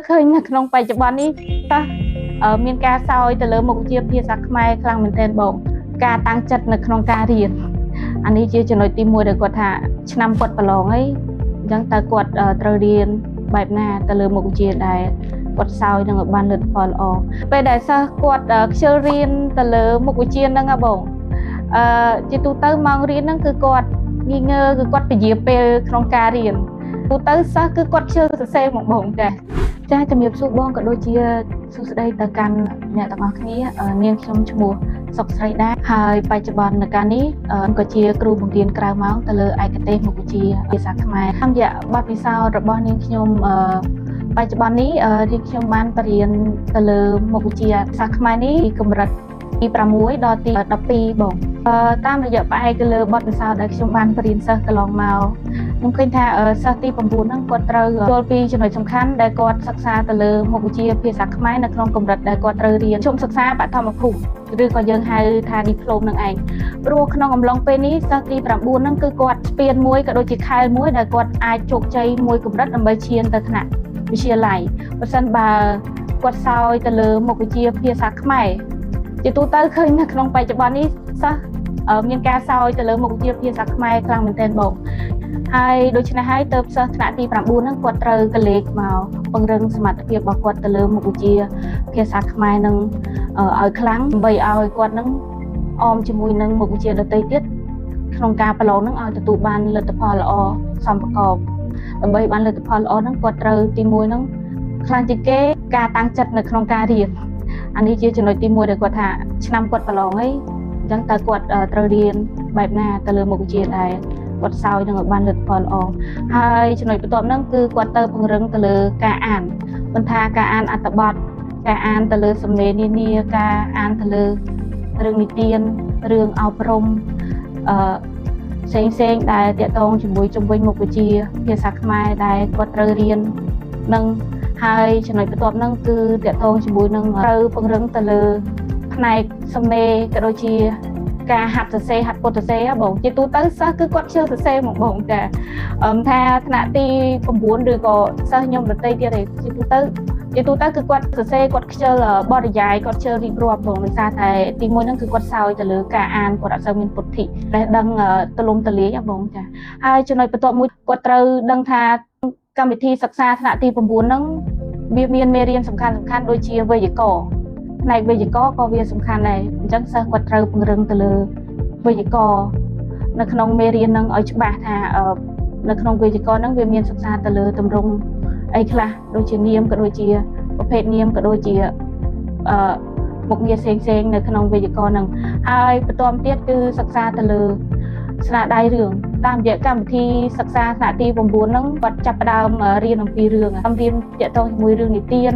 ឃើញនៅក្នុងបច្ចុប្បន្ននេះតើមានការសោយទៅលើមុខវិជ្ជាភាសាខ្មែរខ្លាំងមែនទែនបងការតាំងចិត្តនៅក្នុងការរៀនអានេះជាចំណុចទី1ដែលគាត់ថាឆ្នាំគាត់ប្រឡងអីអញ្ចឹងតើគាត់ត្រូវរៀនបែបណាទៅលើមុខវិជ្ជាដែលគាត់សោយនឹងឲ្យបានលទ្ធផលល្អពេលដែលសិស្សគាត់ខ្ជិលរៀនទៅលើមុខវិជ្ជាហ្នឹងហ៎បងជាទូទៅម៉ោងរៀនហ្នឹងគឺគាត់ងីងើគឺគាត់ពជាពេលក្នុងការរៀនទូទៅសិស្សគឺគាត់ខ្ជិលសរសេរមកបងចាជំរាបសួរបងក៏ដូចជាសួស្តីទៅកាន់អ្នកទាំងអស់គ្នានាងខ្ញុំឈ្មោះសុកស្រីដែរហើយបច្ចុប្បន្ននៅការនេះក៏ជាគ្រូបង្រៀនក្រៅម៉ោងទៅលើឯកទេសមុខវិជ្ជាភាសាខ្មែរតាមរយៈបទពិសោធន៍របស់នាងខ្ញុំបច្ចុប្បន្ននេះនាងខ្ញុំបានបរៀនទៅលើមុខវិជ្ជាភាសាខ្មែរនេះពីកម្រិតទី6ដល់ទី12បងតាមរយៈផ្អែកទៅលើបទពិសោធន៍ដែលខ្ញុំបានបរៀនសិស្សកន្លងមកខ្ញុំឃើញថាសិស្សទី9ហ្នឹងគាត់ត្រូវយល់ពីចំណុចសំខាន់ដែលគាត់សិក្សាទៅលើមុខវិជ្ជាភាសាខ្មែរនៅក្នុងកម្រិតដែលគាត់ត្រូវរៀនជុំសិក្សាបឋមភូមិឬក៏យើងហៅថាឌីប្លូមនឹងឯងព្រោះក្នុងអំឡុងពេលនេះសិស្សទី9ហ្នឹងគឺគាត់ស្ពានមួយក៏ដូចជាខែលមួយដែលគាត់អាចជោគជ័យមួយកម្រិតដើម្បីឈានទៅថ្នាក់វិទ្យាល័យបើសិនបើគាត់សោយទៅលើមុខវិជ្ជាភាសាខ្មែរជាទូទៅឃើញនៅក្នុងបច្ចុប្បន្ននេះសិស្សមានការសោយទៅលើមុខវិជ្ជាភាសាខ្មែរខ្លាំងមែនទែនបងហើយដូច្នេះហើយទៅសិស្សថ្នាក់ទី9ហ្នឹងគាត់ត្រូវកលេចមកពង្រឹងសមត្ថភាពរបស់គាត់ទៅលើមុខវិជ្ជាភាសាខ្មែរនឹងឲ្យខ្លាំងដើម្បីឲ្យគាត់នឹងអមជាមួយនឹងមុខវិជ្ជាដទៃទៀតក្នុងការប្រឡងនឹងឲ្យទទួលបានលទ្ធផលល្អសមប្រកបដើម្បីបានលទ្ធផលល្អហ្នឹងគាត់ត្រូវទី1ហ្នឹងខ្លាំងជាងគេការតាំងចិត្តនៅក្នុងការរៀនអានេះជាចំណុចទី1ដែលគាត់ថាឆ្នាំគាត់ប្រឡងអីអញ្ចឹងតើគាត់ត្រូវរៀនបែបណាទៅលើមុខវិជ្ជាដែលគាត់សោយនឹងឲ្យបានលទ្ធផលល្អហើយចំណុចបន្ទាប់ហ្នឹងគឺគាត់ទៅពង្រឹងទៅលើការអានមិនថាការអានអត្ថបទការអានទៅលើសំណេរនានាការអានទៅលើរឿងនិទានរឿងអប់រំផ្សេងដែលតាក់ទងជាមួយជំនាញមុខវិជ្ជាភាសាខ្មែរដែលគាត់ត្រូវរៀននឹងហើយចំណុចបន្ទាប់ហ្នឹងគឺតាក់ទងជាមួយនឹងត្រូវពង្រឹងទៅលើផ្នែកសំណេរក៏ដូចជាការហាត់សរសេរហាត់ពុទ្ធសរសេរបងជាទូទៅសិស្សគឺគាត់ខ្ជិលសរសេរមកបងតែថាថ្នាក់ទី9ឬក៏សិស្សខ្ញុំដទៃទៀតឯងជាទូទៅគឺគាត់សរសេរគាត់ខ្ជិលបរិយាយគាត់ខ្ជិលរៀបរាប់បងដោយសារតែទី1ហ្នឹងគឺគាត់សោយទៅលើការអានគាត់អត់សូវមានពុទ្ធិដែលដឹងទលំទលាយបងចាហើយចំណុចបន្ទាប់មួយគាត់ត្រូវដឹងថាកម្មវិធីសិក្សាថ្នាក់ទី9ហ្នឹងវាមានមេរៀនសំខាន់ដូចជាវេយ្យាករណ៍ផ្នែកវេយ្យាករណ៍ក៏វាសំខាន់ដែរអញ្ចឹងសិស្សគាត់ត្រូវពង្រឹងទៅលើវេយ្យាករណ៍នៅក្នុងមេរៀនហ្នឹងឲ្យច្បាស់ថានៅក្នុងវេយ្យាករណ៍ហ្នឹងវាមានសិក្សាទៅលើទម្រង់អីខ្លះដូចជានាមក៏ដូចជាប្រភេទនាមក៏ដូចជាមុខងារផ្សេងនៅក្នុងវេយ្យាករណ៍ហ្នឹងហើយបន្ទាប់ទៀតគឺសិក្សាទៅលើស្នាដៃរឿងតាមរយៈកម្មវិធីសិក្សាថ្នាក់ទី9ហ្នឹងគាត់ចាប់ផ្ដើមរៀនអំពីរឿងរៀនតាក់ទងជាមួយរឿងនិទាន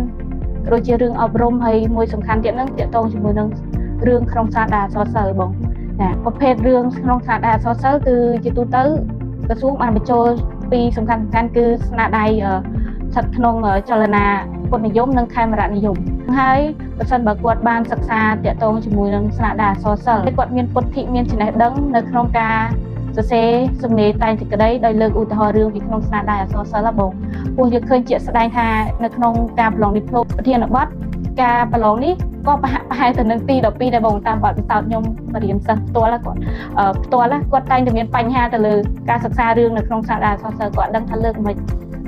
ក៏ដូចជារឿងអប់រំហើយមួយសំខាន់ទៀតហ្នឹងតាក់ទងជាមួយនឹងរឿងក្នុងសាដាអក្សរសិល្ប៍បងចាប្រភេទរឿងក្នុងសាដាអក្សរសិល្ប៍គឺជាទូទៅក្រសួងបានបញ្ចូលពីសំខាន់គឺស្នាដៃស្ថិតក្នុងចលនាពុទ្ធនិយមនិងខេមរនិយមហើយបើសិនបើគាត់បានសិក្សាតាក់ទងជាមួយនឹងស្នាដៃអក្សរសិល្ប៍គាត់មានពុទ្ធិមានចំណេះដឹងនៅក្នុងការសរសេរសំណេរតែងសេចក្តីដោយលើកឧទាហរណ៍រឿងពីក្នុងស្នាដៃអក្សរសិល្ប៍បងព្រោះយើងឃើញជាក់ស្ដែងថានៅក្នុងការប្រឡងឌីប្លូមប្រធានបទការប្រឡងនេះក៏ប្រហែលទៅនឹងទី12ដែរបងតាមបទពិសោធន៍ខ្ញុំបរៀនសិស្សផ្ទាល់គាត់តែងតែមានបញ្ហាទៅលើការសិក្សារឿងនៅក្នុងស្នាដៃអក្សរសិល្ប៍គាត់ដឹងថាលើកមិន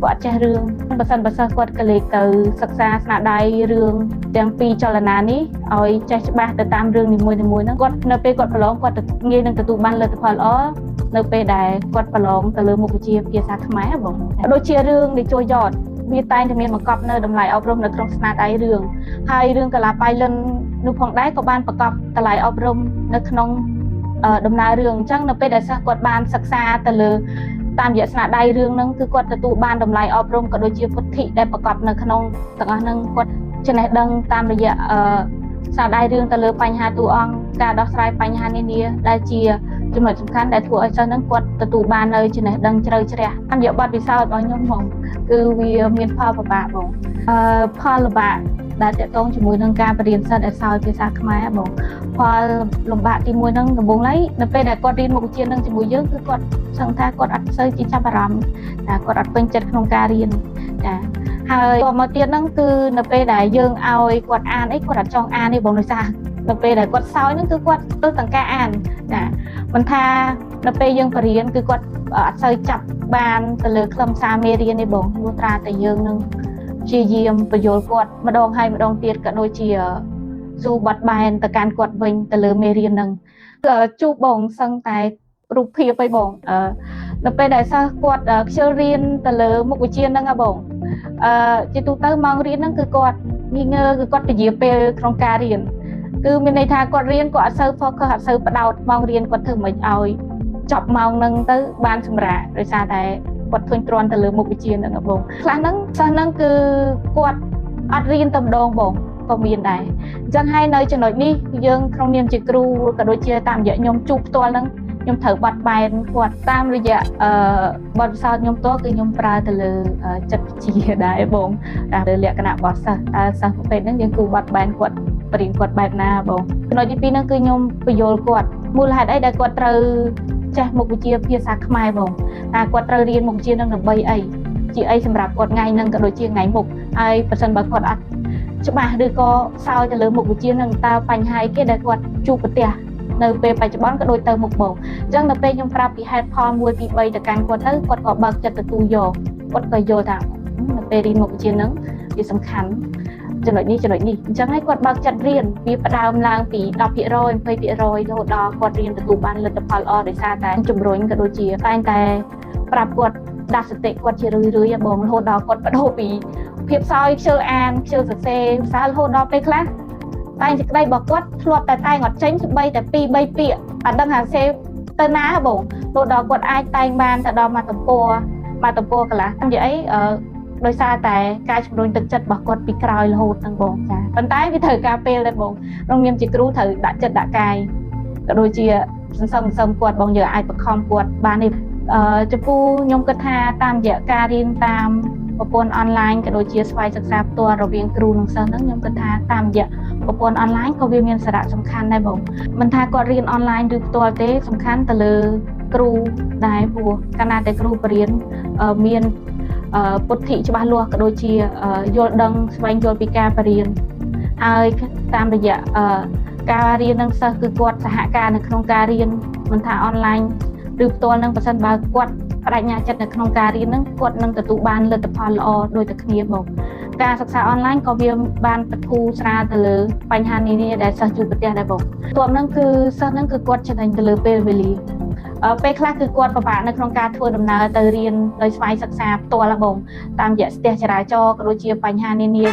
គាត់អត់ចេះរឿងបើសិនគាត់ក៏លេខទៅសិក្សាស្នាដៃរឿងទាំងពីរចលនានេះឲ្យចេះច្បាស់ទៅតាមរឿងនីមួយៗហ្នឹងគាត់នៅពេលគាត់ប្រឡងគាត់ងាយនឹងទទួលបានលទ្ធផលល្អនៅពេលដែលគាត់ប្រឡងទៅលើមុខវិជ្ជាភាសាខ្មែរបងដូចជារឿងនៃជួយយ៉តវាតែងតែមានបង្កប់នៅតម្លៃអប់រំនៅក្នុងស្នាដៃរឿងហើយរឿងកាឡាបៃលិននោះផងដែរក៏បានបង្កប់តម្លៃអប់រំនៅក្នុងដំណើររឿងអញ្ចឹងនៅពេលដែលសិស្សគាត់បានសិក្សាទៅលើតាមរយៈស្នាដៃរឿងហ្នឹងគឺគាត់ទទួលបានតម្លៃអប់រំក៏ដូចជាពុទ្ធិដែលបង្កប់នៅក្នុងទាំងអស់ហ្នឹងគាត់ចំណេះដឹងតាមរយៈស្នាដៃរឿងទៅលើបញ្ហាតួអង្គការដោះស្រាយបញ្ហានានាដែលជាចំណុចសំខាន់ដែលធ្វើឲ្យសិស្សហ្នឹងគាត់ទទួលបាននៅចំណេះដឹងជ្រៅជ្រះតាមរយៈបទពិសោធន៍របស់ខ្ញុំហ្មងគឺវាមានផលលំបាកបងផលលំបាកដែលតាក់ទងជាមួយនឹងការបរៀនសិស្សដែលសោយភាសាខ្មែរបងផលលំបាកទី1ហ្នឹងដំបូងឡើយនៅពេលដែលគាត់រៀនមុខវិជ្ជាហ្នឹងជាមួយយើងគឺគាត់សង្ឃថាគាត់អត់សូវជាចាប់អារម្មណ៍តែគាត់អត់ពេញចិត្តក្នុងការរៀនចាហ ហើយតមកទៀតហ្នឹងគឺនៅពេលដែលយើងឲ្យគាត់អានអីគាត់អត់ចង់អានទេបងដោយសារនៅពេលដែលគាត់សោយហ្នឹងគឺគាត់ទៅទាំងការអានណាមិនថានៅពេលយើងបរៀនគឺគាត់អត់សូវចាប់បានទៅលើខ្លឹមសារមេរៀនទេបងព្រោះត្រាតែយើងនឹងព្យាយាមបញ្យល់គាត់ម្ដងហើយម្ដងទៀតក៏ដូចជាស៊ូបាត់បែនទៅកាន់គាត់វិញទៅលើមេរៀនហ្នឹងជួបបងសឹងតែរូបភាពឲ្យបងនៅពេលដែលសិស្សគាត់ខ្ជិលរៀនទៅលើមុខវិជ្ជាហ្នឹងហ៎បងជាទូទៅម៉ោងរៀនហ្នឹងគឺគាត់ងាយងើគឺគាត់ពជាពេលក្នុងការរៀនគឺមានន័យថាគាត់រៀនគាត់អត់សូវ focus អត់សូវបដោតម៉ោងរៀនគាត់ធ្វើមិនឲ្យចប់ម៉ោងហ្នឹងទៅបានសម្រាប់ដោយសារតែគាត់ធុញទ្រាន់ទៅលើមុខវិជ្ជាហ្នឹងហ៎បងខ្លះហ្នឹងសិស្សហ្នឹងគឺគាត់អត់រៀនតែម្ដងបងក៏មានដែរអញ្ចឹងហើយនៅចំណុចនេះយើងក្នុងនាមជាគ្រូក៏ដូចជាតាមរយៈខ្ញុំជួបផ្ទាល់ហ្នឹងខ្ញុំត្រូវបាត់បែនគាត់តាមរយៈបទពិសោធន៍ខ្ញុំផ្ទាល់គឺខ្ញុំប្រើទៅលើចិត្តវិទ្យាដែរបងតាមលើលក្ខណៈរបស់សិស្សសិស្សប្រភេទហ្នឹងយើងគូបាត់បែនគាត់បរិញ្ញាគាត់បែបណាបងចំណុចទី2ហ្នឹងគឺខ្ញុំបញ្យល់គាត់មូលហេតុអីដែលគាត់ត្រូវចេះមុខវិជ្ជាភាសាខ្មែរបងថាគាត់ត្រូវរៀនមុខវិជ្ជាហ្នឹងដើម្បីអីជាអីសម្រាប់គាត់ថ្ងៃហ្នឹងក៏ដូចជាថ្ងៃមុខហើយប្រសិនបើគាត់អត់ច្បាស់ឬក៏សោយទៅលើមុខវិជ្ជាហ្នឹងតើបញ្ហាអីគេដែលគាត់ជួបប្រទះនៅពេលបច្ចុប្បន្នក៏ដូចទៅមុខបងអញ្ចឹងនៅពេលខ្ញុំប្រាប់ពីហេតុផល1 2 3ទៅកាន់គាត់ទៅគាត់ក៏បើកចិត្តទទួលយកគាត់ក៏យល់ថានៅពេលរៀនមុខវិជ្ជាហ្នឹងវាសំខាន់ចំណុចនេះអញ្ចឹងហើយគាត់បើកចិត្តរៀនវាផ្ដើមឡើងពី 10% 20% រហូតដល់គាត់រៀនទទួលបានលទ្ធផលល្អដោយសារតែជំរុញក៏ដូចជាតែងតែប្រាប់គាត់ដាក់សតិគាត់ជារឿយៗបងរហូតដល់គាត់បដូរពីភាពសោយខ្ជិលអានខ្ជិលសរសេរភាសាររហូតដល់ពេលខ្លះតែសេចក្តីរបស់គាត់ធ្លាប់តែអត់ចេញស្បីតែ2 3ពាក្យអត់ដឹងថាសេទៅណាបងរហូតដល់គាត់អាចតែងបានទៅដល់មួយទំព័រកន្លះនិយាយអីដោយសារតែការជំរុញទឹកចិត្តរបស់គាត់ពីក្រោយរហូតហ្នឹងបងចាប៉ុន្តែវាត្រូវការពេលដែរបងក្នុងនាមជាគ្រូត្រូវដាក់ចិត្តដាក់កាយក៏ដូចជាសន្សំគាត់បងយើងអាចបង្ខំគាត់បាននេះចំពោះខ្ញុំគិតថាតាមរយៈការរៀនតាមប្រព័ន្ធអនឡាញក៏ដូចជាស្វ័យសិក្សាផ្ទាល់រវាងគ្រូនិងសិស្សហ្នឹងខ្ញុំគិតថាតាមរយៈប្រព័ន្ធអនឡាញក៏វាមានសារៈសំខាន់ដែរបងមិនថាគាត់រៀនអនឡាញឬផ្ទាល់ទេសំខាន់ទៅលើគ្រូដែរព្រោះកាលណាតែគ្រូបរៀនមានពុទ្ធិច្បាស់លាស់ក៏ដូចជាយល់ដឹងស្វែងយល់ពីការបរៀនហើយតាមរយៈការរៀននឹងសិស្សគឺគាត់សហការនៅក្នុងការរៀនមិនថាអនឡាញឬផ្ទាល់នឹងប៉ះសិនបើគាត់បដិញ្ញាចិត្តនៅក្នុងការរៀនហ្នឹងគាត់នឹងទទួលបានលទ្ធផលល្អដូចតែគ្នាបងការសិក្សាអនឡាញក៏វាបានបទូស្រាលទៅលើបញ្ហានានាដែលសិស្សជួបប្រទះដែរបងទោះហ្នឹងគឺសិស្សហ្នឹងគឺគាត់ចំណេញទៅលើពេលវេលាពេលខ្លះគឺគាត់ពិបាកនៅក្នុងការធ្វើដំណើរទៅរៀនដោយស្វ័យសិក្សាផ្ទាល់បងតាមរយៈស្ទះចរាចរណ៍ក៏ដូចជាបញ្ហានានា